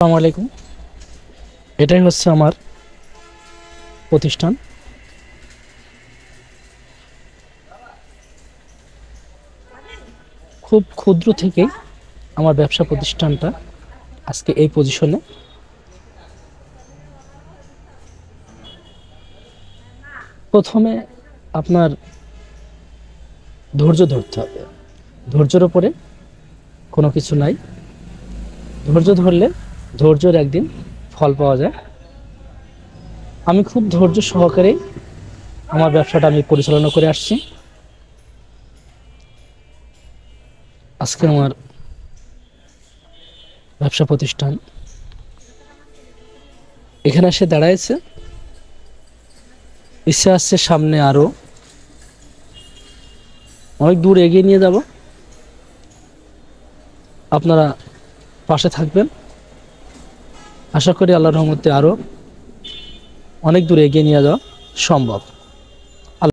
আসসালামু আলাইকুম। এটাই হচ্ছে আমার প্রতিষ্ঠান। খুব ক্ষুদ্র থেকেই আমার ব্যবসা প্রতিষ্ঠানটা আজকে এই পজিশনে। প্রথমে আপনার ধৈর্য ধরতে হবে। ধৈর্যের ওপরে কোনো কিছু নাই। ধৈর্য ধরলে ধৈর্যের একদিন ফল পাওয়া যায়। আমি খুব ধৈর্য সহকারে আমার ব্যবসাটা আমি পরিচালনা করে আসছি। আজকে আমার ব্যবসা প্রতিষ্ঠান এখানে এসে দাঁড়াইছে। ইচ্ছা আসছে সামনে আরো অনেক দূর এগিয়ে নিয়ে যাব। আপনারা পাশে থাকবেন। আশা করি আল্লাহর রহমতে আরো অনেক দূর এগিয়ে নিয়ে যাওয়া সম্ভব।